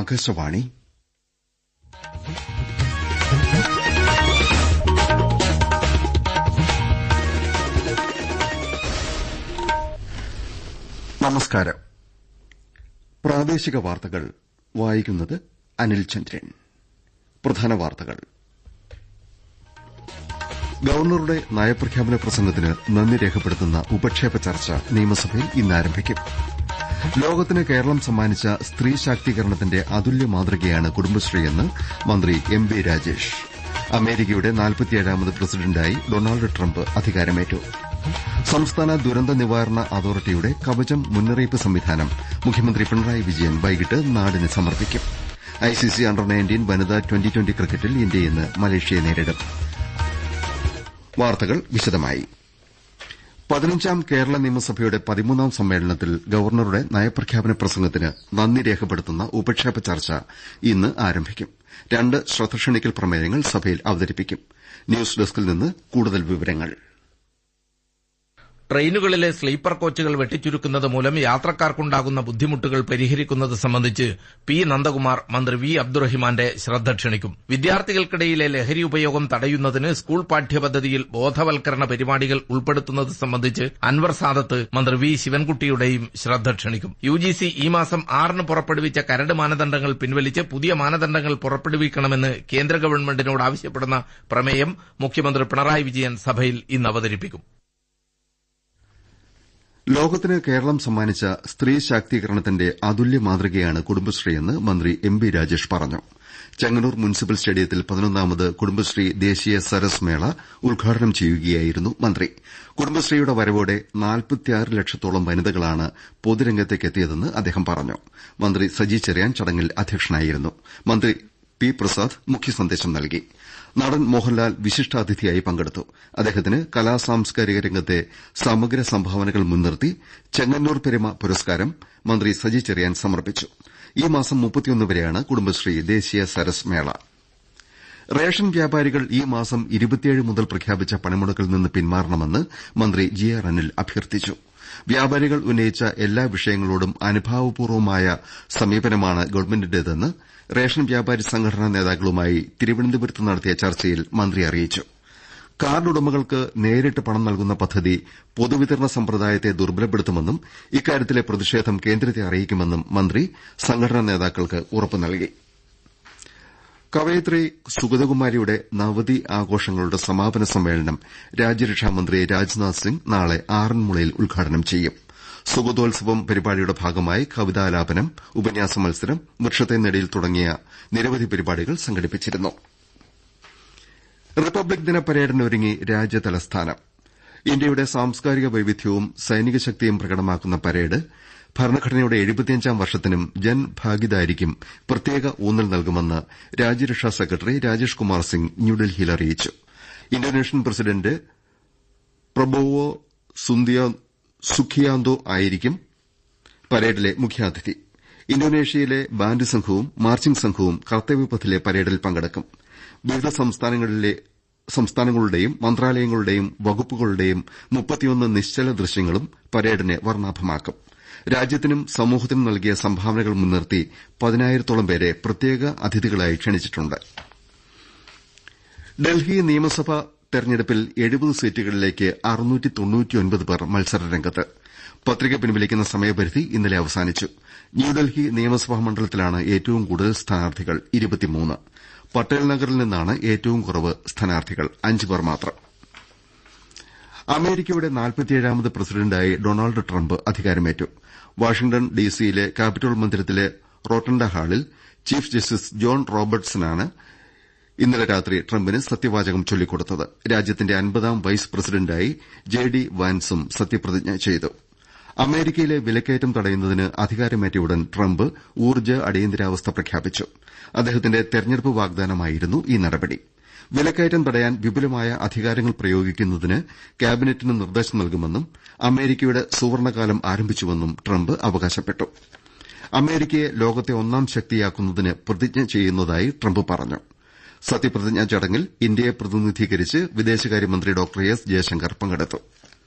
ആകാശവാണി. നമസ്കാരം. പ്രാദേശിക വാർത്തകൾ വായിക്കുന്നത് അനിൽ ചന്ദ്രൻ. പ്രധാന വാർത്തകൾ. ഗവർണറുടെ നയപ്രഖ്യാപന പ്രസംഗത്തിന് നന്ദി രേഖപ്പെടുത്തുന്ന ഉപക്ഷേപ ചർച്ച നിയമസഭയിൽ ഇന്ന് ആരംഭിക്കും. ലോകത്തിന് കേരളം സമ്മാനിച്ച സ്ത്രീ ശാക്തീകരണത്തിന്റെ അതുല്യ മാതൃകയാണ് കുടുംബശ്രീയെന്ന് മന്ത്രി എം ബി രാജേഷ്. അമേരിക്കയുടെ 47ാമത് പ്രസിഡന്റായി ഡൊണാൾഡ് ട്രംപ് അധികാരമേറ്റു. സംസ്ഥാന ദുരന്ത നിവാരണ അതോറിറ്റിയുടെ കവചം മുന്നറിയിപ്പ് സംവിധാനം മുഖ്യമന്ത്രി പിണറായി വിജയൻ വൈകിട്ട് നാടിന് സമർപ്പിക്കും. ഐസിസി അണ്ടർ 19 വനിതാ ട്വന്റി ക്രിക്കറ്റിൽ ഇന്ത്യ ഇന്ന് മലേഷ്യയെ നേരിടും. വാർത്തകൾ വിശദമായി. 15ാം കേരള നിയമസഭയുടെ 13ാം സമ്മേളനത്തിൽ ഗവർണറുടെ നയപ്രഖ്യാപന പ്രസംഗത്തിന് നന്ദി രേഖപ്പെടുത്തുന്ന ഉപക്ഷേപ ചർച്ച ഇന്ന് ആരംഭിക്കും. 2 ശ്രദ്ധക്ഷണിക്കൽ പ്രമേയങ്ങൾ സഭയിൽ അവതരിപ്പിക്കും. ന്യൂസ് ഡെസ്കിൽ നിന്ന് കൂടുതൽ വിവരങ്ങൾ. ട്രെയിനുകളിലെ സ്ലീപ്പർ കോച്ചുകൾ വെട്ടിച്ചുരുക്കുന്നത് മൂലം യാത്രക്കാർക്കുണ്ടാകുന്ന ബുദ്ധിമുട്ടുകൾ പരിഹരിക്കുന്നത് സംബന്ധിച്ച് പി നന്ദകുമാർ മന്ത്രി വി അബ്ദുറഹിമാന്റെ ശ്രദ്ധ ക്ഷണിക്കും. വിദ്യാർത്ഥികൾക്കിടയിലെ ലഹരി ഉപയോഗം തടയുന്നതിന് സ്കൂൾ പാഠ്യപദ്ധതിയിൽ ബോധവൽക്കരണ പരിപാടികൾ ഉൾപ്പെടുത്തുന്നത് സംബന്ധിച്ച് അൻവർ സാദത്ത് മന്ത്രി വി ശിവൻകുട്ടിയുടെയും ശ്രദ്ധ ക്ഷണിക്കും. യുജിസി ഈ മാസം 6 പുറപ്പെടുവിച്ച കരട് മാനദണ്ഡങ്ങൾ പിൻവലിച്ച് പുതിയ മാനദണ്ഡങ്ങൾ പുറപ്പെടുവിക്കണമെന്ന് കേന്ദ്ര ഗവൺമെന്റിനോട് ആവശ്യപ്പെടുന്ന പ്രമേയം മുഖ്യമന്ത്രി പിണറായി വിജയൻ സഭയിൽ ഇന്ന് അവതരിപ്പിക്കും. ലോകത്തിന് കേരളം സമ്മാനിച്ച സ്ത്രീ ശാക്തീകരണത്തിന്റെ അതുല്യ മാതൃകയാണ് കുടുംബശ്രീയെന്ന് മന്ത്രി എം ബി രാജേഷ് പറഞ്ഞു. ചെങ്ങന്നൂർ മുനിസിപ്പൽ സ്റ്റേഡിയത്തിൽ 11ാമത് കുടുംബശ്രീ ദേശീയ സരസ് മേള ഉദ്ഘാടനം ചെയ്യുകയായിരുന്നു മന്ത്രി. കുടുംബശ്രീയുടെ വരവോടെ 46 ലക്ഷത്തോളം വനിതകളാണ് പൊതുരംഗത്തേക്കെത്തിയതെന്ന് അദ്ദേഹം പറഞ്ഞു. മന്ത്രി സജി ചെറിയാൻ ചടങ്ങിൽ അധ്യക്ഷനായിരുന്നു. മന്ത്രി പി പ്രസാദ് മുഖ്യസന്ദേശം നൽകി. നടൻ മോഹൻലാൽ വിശിഷ്ടാതിഥിയായി പങ്കെടുത്തു. അദ്ദേഹത്തിന് കലാസാംസ്കാരിക രംഗത്തെ സമഗ്ര സംഭാവനകൾ മുൻനിർത്തി ചെങ്ങന്നൂർ പെരുമ പുരസ്കാരം മന്ത്രി സജി ചെറിയാൻ സമർപ്പിച്ചു. ഈ മാസം 31 വരെയാണ് കുടുംബശ്രീ ദേശീയ സരസ് മേള. റേഷൻ വ്യാപാരികൾ ഈ മാസം 27 മുതൽ പ്രഖ്യാപിച്ച പണിമുടക്കിൽ നിന്ന് പിന്മാറണമെന്ന് മന്ത്രി ജി ആർ അനിൽ അഭ്യർത്ഥിച്ചു. വ്യാപാരികൾ ഉന്നയിച്ച എല്ലാ വിഷയങ്ങളോടും അനുഭാവപൂർവമായ സമീപനമാണ് ഗവൺമെന്റിന്റേതെന്ന് റേഷൻ വ്യാപാരി സംഘടനാ നേതാക്കളുമായി തിരുവനന്തപുരത്ത് നടത്തിയ ചർച്ചയിൽ മന്ത്രി അറിയിച്ചു. കാർഡ് ഉടമകൾക്ക് നേരിട്ട് പണം നൽകുന്ന പദ്ധതി പൊതുവിതരണ സമ്പ്രദായത്തെ ദുർബലപ്പെടുത്തുമെന്നും ഇക്കാര്യത്തിലെ പ്രതിഷേധം കേന്ദ്രത്തെ അറിയിക്കുമെന്നും മന്ത്രി സംഘടനാ നേതാക്കൾക്ക് ഉറപ്പു നൽകി. കവയിത്രി സുഗതകുമാരിയുടെ നവതി ആഘോഷങ്ങളുടെ സമാപന സമ്മേളനം രാജ്യരക്ഷാമന്ത്രി രാജ്നാഥ് സിംഗ് നാളെ ആറന്മുളയിൽ ഉദ്ഘാടനം ചെയ്യും. സുഗതോത്സവം പരിപാടിയുടെ ഭാഗമായി കവിതാലാപനം, ഉപന്യാസ മത്സരം, വൃക്ഷത്തെ നെടിയിൽ തുടങ്ങിയ നിരവധി പരിപാടികൾ സംഘടിപ്പിച്ചിരുന്നു. റിപ്പബ്ലിക് ദിന പരേഡിനൊരുങ്ങി രാജ്യതലസ്ഥാനം. ഇന്ത്യയുടെ സാംസ്കാരിക വൈവിധ്യവും സൈനിക ശക്തിയും പ്രകടമാക്കുന്ന പരേഡ് ഭരണഘടനയുടെ 75ാം വർഷത്തിനും ജൻഭാഗിദാരിക്കും പ്രത്യേക ഊന്നൽ നൽകുമെന്ന് രാജ്യരക്ഷാ സെക്രട്ടറി രാജേഷ് കുമാർ സിംഗ് ന്യൂഡൽഹിയിൽ അറിയിച്ചു. ഇന്തോനേഷ്യൻ പ്രസിഡന്റ് പ്രബോവോ സുഖിയാന്തോ ആയിരിക്കും പരേഡിലെ മുഖ്യാതിഥി. ഇന്തോനേഷ്യയിലെ ബാൻഡ് സംഘവും മാർച്ചിംഗ് സംഘവും കർത്തവ്യപഥിലെ പരേഡിൽ പങ്കെടുക്കും. വിവിധ സംസ്ഥാനങ്ങളുടെയും മന്ത്രാലയങ്ങളുടെയും വകുപ്പുകളുടെയും 31 നിശ്ചല ദൃശ്യങ്ങളും പരേഡിനെ വർണ്ണാഭമാക്കും. രാജ്യത്തിനും സമൂഹത്തിനും നൽകിയ സംഭാവനകൾ മുൻനിർത്തി 10,000-ഓളം പേരെ പ്രത്യേക അതിഥികളായി ക്ഷണിച്ചിട്ടുണ്ട്. ഡൽഹി നിയമസഭാ തെരഞ്ഞെടുപ്പിൽ 70 സീറ്റുകളിലേക്ക് 699 പേർ മത്സരരംഗത്ത്. പത്രിക പിൻവലിക്കുന്ന സമയപരിധി ഇന്നലെ അവസാനിച്ചു. ന്യൂഡൽഹി നിയമസഭാ മണ്ഡലത്തിലാണ് ഏറ്റവും കൂടുതൽ സ്ഥാനാർത്ഥികൾ 23. പട്ടേൽ നഗറിൽ നിന്നാണ് ഏറ്റവും കുറവ് സ്ഥാനാർത്ഥികൾ 5 പേർ മാത്രം. അമേരിക്കയുടെ 47ാമത് പ്രസിഡന്റായി ഡൊണാൾഡ് ട്രംപ് അധികാരമേറ്റു. വാഷിംഗ്ടൺ ഡിസിയിലെ കാപ്പിറ്റോൾ മന്ദിരത്തിലെ റോട്ടൻഡ ഹാളിൽ ചീഫ് ജസ്റ്റിസ് ജോൺ റോബർട്ട്സനാണ് ഇന്നലെ രാത്രി ട്രംപിന് സത്യവാചകം ചൊല്ലിക്കൊടുത്തത്. രാജ്യത്തിന്റെ 50ാം വൈസ് പ്രസിഡന്റായി ജെ ഡി വാൻസും സത്യപ്രതിജ്ഞ ചെയ്തു. അമേരിക്കയിലെ വിലക്കയറ്റം തടയുന്നതിന് അധികാരമേറ്റയുടൻ ട്രംപ് ഊർജ്ജ അടിയന്തരാവസ്ഥ പ്രഖ്യാപിച്ചു. അദ്ദേഹത്തിന്റെ തെരഞ്ഞെടുപ്പ് വാഗ്ദാനമായിരുന്നു ഈ നടപടി. വിലക്കയറ്റം തടയാൻ വിപുലമായ അധികാരങ്ങൾ പ്രയോഗിക്കുന്നതിന് ക്യാബിനറ്റിന് നിർദ്ദേശം നൽകുമെന്നും അമേരിക്കയുടെ സുവർണ്ണകാലം ആരംഭിച്ചുവെന്നും ട്രംപ് അവകാശപ്പെട്ടു. അമേരിക്കയെ ലോകത്തെ ഒന്നാം ശക്തിയാക്കുന്നതിന് പ്രതിജ്ഞ ചെയ്യുന്നതായി ട്രംപ് പറഞ്ഞു. സത്യപ്രതിജ്ഞാ ചടങ്ങിൽ ഇന്ത്യയെ പ്രതിനിധീകരിച്ച് വിദേശകാര്യമന്ത്രി ഡോക്ടർ എസ് ജയശങ്കർ പങ്കെടുത്തു.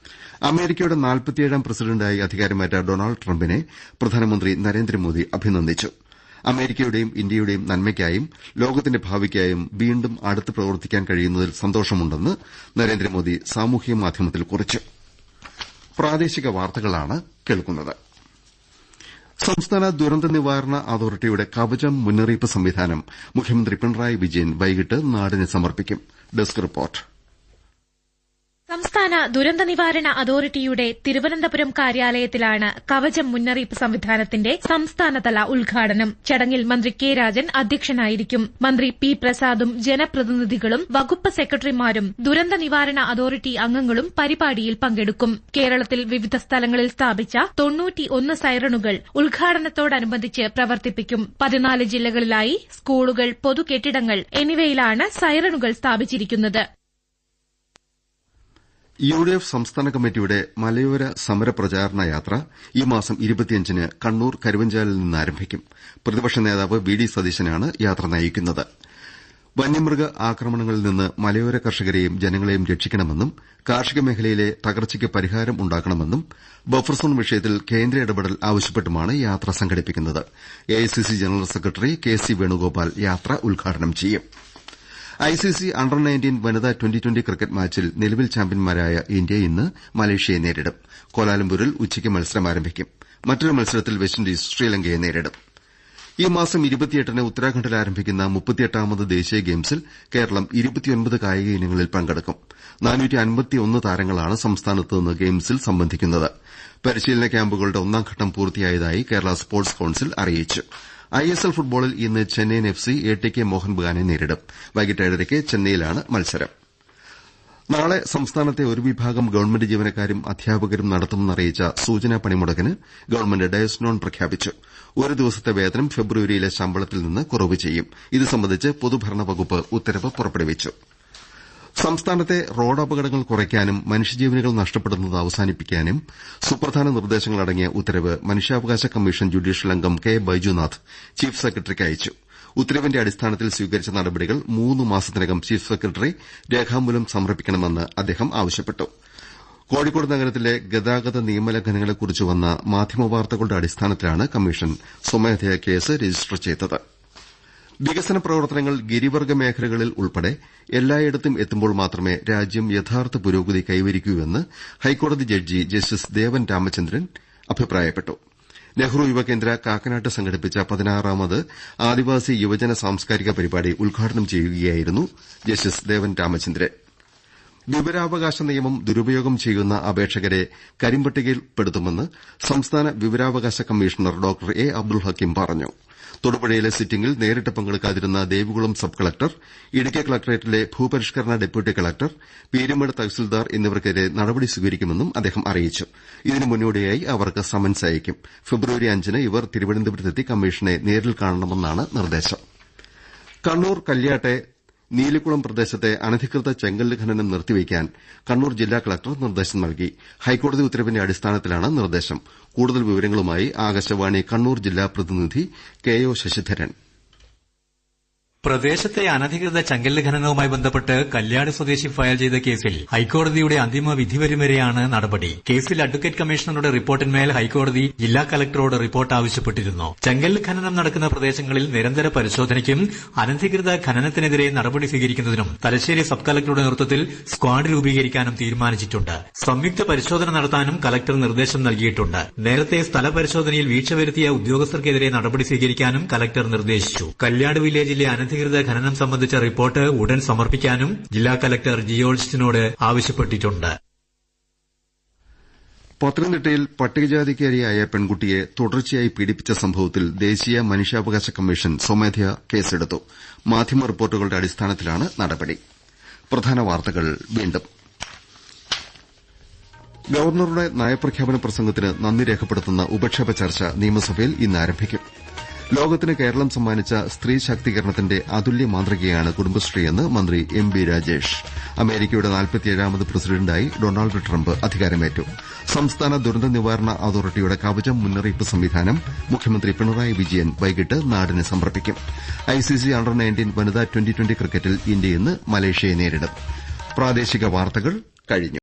അമേരിക്കയുടെ 47ാം പ്രസിഡന്റായി അധികാരമേറ്റ ഡൊണാൾഡ് ട്രംപിനെ പ്രധാനമന്ത്രി നരേന്ദ്രമോദി അഭിനന്ദിച്ചു. അമേരിക്കയുടെയും ഇന്ത്യയുടെയും നന്മയ്ക്കായും ലോകത്തിന്റെ ഭാവിക്കായും വീണ്ടും അടുത്ത് പ്രവർത്തിക്കാൻ കഴിയുന്നതിൽ സന്തോഷമുണ്ടെന്ന് നരേന്ദ്രമോദി സാമൂഹ്യ മാധ്യമത്തിൽ കുറിച്ചു. സംസ്ഥാന ദുരന്ത നിവാരണ അതോറിറ്റിയുടെ കവചം മുന്നറിയിപ്പ് സംവിധാനം മുഖ്യമന്ത്രി പിണറായി വിജയൻ വൈകിട്ട് നാടിന് സമർപ്പിക്കും. Desk report. സംസ്ഥാന ദുരന്ത നിവാരണ അതോറിറ്റിയുടെ തിരുവനന്തപുരം കാര്യാലയത്തിലാണ് കവചം മുന്നറിയിപ്പ് സംവിധാനത്തിന്റെ സംസ്ഥാനതല ഉദ്ഘാടനം. ചടങ്ങിൽ മന്ത്രി കെ രാജൻ അധ്യക്ഷനായിരിക്കും. മന്ത്രി പി പ്രസാദും ജനപ്രതിനിധികളും വകുപ്പ് സെക്രട്ടറിമാരും ദുരന്ത നിവാരണ അതോറിറ്റി അംഗങ്ങളും പരിപാടിയിൽ പങ്കെടുക്കും. കേരളത്തിൽ വിവിധ സ്ഥലങ്ങളിൽ സ്ഥാപിച്ച 91 സൈറണുകൾ ഉദ്ഘാടനത്തോടനുബന്ധിച്ച് പ്രവർത്തിപ്പിക്കും. 14 ജില്ലകളിലായി സ്കൂളുകൾ, പൊതുകെട്ടിടങ്ങൾ എന്നിവയിലാണ് സൈറണുകൾ സ്ഥാപിച്ചിരിക്കുന്നത്. യുഡിഎഫ് സംസ്ഥാന കമ്മിറ്റിയുടെ മലയോര സമര പ്രചാരണ യാത്ര ഈ മാസം 25-ന് കണ്ണൂർ കരുവഞ്ചാലിൽ നിന്ന് ആരംഭിക്കും. പ്രതിപക്ഷ നേതാവ് വി ഡി സതീശനാണ് യാത്ര നയിക്കുന്നത്. വന്യമൃഗ ആക്രമണങ്ങളിൽ നിന്ന് മലയോര കർഷകരെയും ജനങ്ങളെയും രക്ഷിക്കണമെന്നും കാർഷിക മേഖലയിലെ തകർച്ചയ്ക്ക് പരിഹാരം ഉണ്ടാക്കണമെന്നും ബഫർ സോൺ വിഷയത്തിൽ കേന്ദ്ര ഇടപെടൽ ആവശ്യപ്പെട്ടുമാണ് യാത്ര സംഘടിപ്പിക്കുന്നത്. AICC general secretary K C Venugopal യാത്ര ഉദ്ഘാടനം ചെയ്യും. ഐസിസി അണ്ടർ 19 വനിതാ 2020 ക്രിക്കറ്റ് മാച്ചിൽ നിലവിൽ ചാമ്പ്യന്മാരായ ഇന്ത്യ ഇന്ന് മലേഷ്യയെ നേരിടും. കോലാലംപൂരിൽ ഉച്ചയ്ക്ക് മത്സരം ആരംഭിക്കും. മറ്റൊരു മത്സരത്തിൽ വെസ്റ്റിൻഡീസ് ശ്രീലങ്കയെ നേരിടും. ഈ മാസം 28-ന് ഉത്തരാഖണ്ഡിൽ ആരംഭിക്കുന്ന 38ാമത് ദേശീയ ഗെയിംസിൽ കേരളം 29 കായിക ഇനങ്ങളിൽ പങ്കെടുക്കും. 451 താരങ്ങളാണ് സംസ്ഥാനത്ത് നിന്ന് ഗെയിംസിൽ സംബന്ധിക്കുന്നത്. പരിശീലന ക്യാമ്പുകളുടെ ഒന്നാംഘട്ടം പൂർത്തിയായതായി കേരള സ്പോർട്സ് കൌൺസിൽ അറിയിച്ചു. ഐഎസ്എൽ ഫുട്ബോളിൽ ഇന്ന് ചെന്നൈയിൻ എഫ്സി എടികെ മോഹൻ ബഗാനെ നേരിടും. വൈകിട്ട് 7:30-ക്ക് ചെന്നൈയിലാണ് മത്സരം. നാളെ സംസ്ഥാനത്തെ ഒരു വിഭാഗം ഗവൺമെന്റ് ജീവനക്കാരും അധ്യാപകരും നടത്തുമെന്നറിയിച്ച സൂചനാ പണിമുടക്കിന് ഗവൺമെന്റ് ഡയസ് നോൺ പ്രഖ്യാപിച്ചു. ഒരു ദിവസത്തെ വേതനം ഫെബ്രുവരിയിലെ ശമ്പളത്തിൽ നിന്ന് കുറവ് ചെയ്യും. ഇത് സംബന്ധിച്ച് പൊതുഭരണ വകുപ്പ് ഉത്തരവ് പുറപ്പെടുവിച്ചു. സംസ്ഥാനത്തെ റോഡപകടങ്ങൾ കുറയ്ക്കാനും മനുഷ്യജീവനുകൾ നഷ്ടപ്പെടുന്നത് അവസാനിപ്പിക്കാനും സുപ്രധാന നിർദ്ദേശങ്ങളടങ്ങിയ ഉത്തരവ് മനുഷ്യാവകാശ കമ്മീഷൻ ജുഡീഷ്യൽ അംഗം കെ ബൈജുനാഥ് ചീഫ് സെക്രട്ടറിക്ക് അയച്ചു. ഉത്തരവിന്റെ അടിസ്ഥാനത്തിൽ സ്വീകരിച്ച നടപടികൾ 3 മാസത്തിനകം ചീഫ് സെക്രട്ടറി രേഖാമൂലം സമർപ്പിക്കണമെന്ന് അദ്ദേഹം ആവശ്യപ്പെട്ടു. കോഴിക്കോട് നഗരത്തിലെ ഗതാഗത നിയമലംഘനങ്ങളെക്കുറിച്ച് വന്ന മാധ്യമവാർത്തകളുടെ അടിസ്ഥാനത്തിലാണ് കമ്മീഷൻ സ്വമേധയാ കേസ് രജിസ്റ്റർ ചെയ്തത്. വികസന പ്രവർത്തനങ്ങൾ ഗിരിവർഗ്ഗ മേഖലകളിൽ ഉൾപ്പെടെ എല്ലായിടത്തും എത്തുമ്പോൾ മാത്രമേ രാജ്യം യഥാർത്ഥ പുരോഗതി കൈവരിക്കൂവെന്ന് ഹൈക്കോടതി ജഡ്ജി ജസ്റ്റിസ് ദേവൻ രാമചന്ദ്രൻ അഭിപ്രായപ്പെട്ടു. നെഹ്റു യുവകേന്ദ്ര കാക്കനാട്ട് സംഘടിപ്പിച്ച 16ാമത് ആദിവാസി യുവജന സാംസ്കാരിക പരിപാടി ഉദ്ഘാടനം ചെയ്യുകയായിരുന്നു ജസ്റ്റിസ് ദേവൻ രാമചന്ദ്രൻ. വിവരാവകാശ നിയമം ദുരുപയോഗം ചെയ്യുന്ന അപേക്ഷകരെ കരിമ്പട്ടികയിൽപ്പെടുത്തുമെന്ന് സംസ്ഥാന വിവരാവകാശ കമ്മീഷണർ ഡോക്ടർ എ അബ്ദുൽ ഹക്കീം പറഞ്ഞു. തൊടുപുഴയിലെ സിറ്റിംഗിൽ നേരിട്ട് പങ്കെടുക്കാതിരുന്ന ദേവികുളം സബ് കളക്ടർ, ഇടുക്കി കളക്ടറേറ്റിലെ ഭൂപരിഷ്കരണ ഡെപ്യൂട്ടി കളക്ടർ, പീരുമേട് തഹസിൽദാർ എന്നിവർക്കെതിരെ നടപടി സ്വീകരിക്കുമെന്നും അദ്ദേഹം അറിയിച്ചു. ഇതിന് മുന്നോടിയായി അവർക്ക് സമൻസ് അയക്കും. ഫെബ്രുവരി 5-ന് ഇവർ തിരുവനന്തപുരത്തെത്തി കമ്മീഷനെ നേരിൽ കാണണമെന്നാണ് നിർദ്ദേശം. കണ്ണൂർ കല്യാട്ടെ നീലിക്കുളം പ്രദേശത്തെ അനധികൃത ചെങ്കല്ല് ഖനനം നിർത്തിവെക്കാൻ കണ്ണൂർ ജില്ലാ കളക്ടർ നിർദ്ദേശം നൽകി. ഹൈക്കോടതി ഉത്തരവിന്റെ അടിസ്ഥാനത്തിലാണ് നിർദ്ദേശം. കൂടുതൽ വിവരങ്ങളുമായി ആകാശവാണി കണ്ണൂർ ജില്ലാ പ്രതിനിധി കെ ഒ ശശിധരൻ. പ്രദേശത്തെ അനധികൃത ചെങ്കല്ല് ഖനനവുമായി ബന്ധപ്പെട്ട് കല്യാട് സ്വദേശി ഫയൽ ചെയ്ത കേസിൽ ഹൈക്കോടതിയുടെ അന്തിമ വിധി വരും വരെയാണ് നടപടി. കേസിൽ അഡ്വക്കേറ്റ് കമ്മീഷണറുടെ റിപ്പോർട്ടിന്മേൽ ഹൈക്കോടതി ജില്ലാ കലക്ടറോട് റിപ്പോർട്ട് ആവശ്യപ്പെട്ടിരുന്നു. ചെങ്കല്ല് ഖനനം നടക്കുന്ന പ്രദേശങ്ങളിൽ നിരന്തര പരിശോധനയ്ക്കും അനധികൃത ഖനനത്തിനെതിരെ നടപടി സ്വീകരിക്കുന്നതിനും തലശ്ശേരി സബ് കലക്ടറുടെ നേതൃത്വത്തിൽ സ്ക്വാഡ് രൂപീകരിക്കാനും തീരുമാനിച്ചിട്ടുണ്ട്. സംയുക്ത പരിശോധന നടത്താനും കലക്ടർ നിർദ്ദേശം നൽകിയിട്ടുണ്ട്. നേരത്തെ സ്ഥലപരിശോധനയിൽ വീഴ്ച വരുത്തിയ ഉദ്യോഗസ്ഥർക്കെതിരെ നടപടി സ്വീകരിക്കാനും കലക്ടർ നിർദ്ദേശിച്ചു. കല്യാട് വില്ലേജിലെ അനധികൃത ഖനനം സംബന്ധിച്ച റിപ്പോർട്ട് ഉടൻ സമർപ്പിക്കാനും ജില്ലാ കലക്ടർ ജിയോൾസ്റ്റിനോട് ആവശ്യപ്പെട്ടിട്ടുണ്ട്. പത്തനംതിട്ടയിൽ പട്ടികജാതിക്കാരിയായ പെൺകുട്ടിയെ തുടർച്ചയായി പീഡിപ്പിച്ച സംഭവത്തിൽ ദേശീയ മനുഷ്യാവകാശ കമ്മീഷൻ സ്വമേധയാ കേസെടുത്തു. മാധ്യമ റിപ്പോർട്ടുകളുടെ അടിസ്ഥാനത്തിലാണ് നടപടി. പ്രധാന വാർത്തകൾ വീണ്ടും. ഗവർണറുടെ നയപ്രഖ്യാപന പ്രസംഗത്തിന് നന്ദി രേഖപ്പെടുത്തുന്ന ഉപക്ഷേപ ചർച്ച നിയമസഭയിൽ ഇന്ന് ആരംഭിക്കും. ലോകത്തിന് കേരളം സമ്മാനിച്ച സ്ത്രീ ശാക്തീകരണത്തിന്റെ അതുല്യ മാതൃകയാണ് കുടുംബശ്രീയെന്ന് മന്ത്രി എം ബി രാജേഷ്. അമേരിക്കയുടെ 47ാമത് പ്രസിഡന്റായി ഡൊണാൾഡ് ട്രംപ് അധികാരമേറ്റു. സംസ്ഥാന ദുരന്ത നിവാരണ അതോറിറ്റിയുടെ കവചം മുന്നറിയിപ്പ് സംവിധാനം മുഖ്യമന്ത്രി പിണറായി വിജയൻ വൈകിട്ട് നാടിന് സമർപ്പിക്കും. ഐസിസി അണ്ടർ 19 വനിതാ 2020 ക്രിക്കറ്റിൽ ഇന്ത്യ ഇന്ന് മലേഷ്യയെ നേരിടും. പ്രാദേശിക വാർത്തകൾ കഴിഞ്ഞു.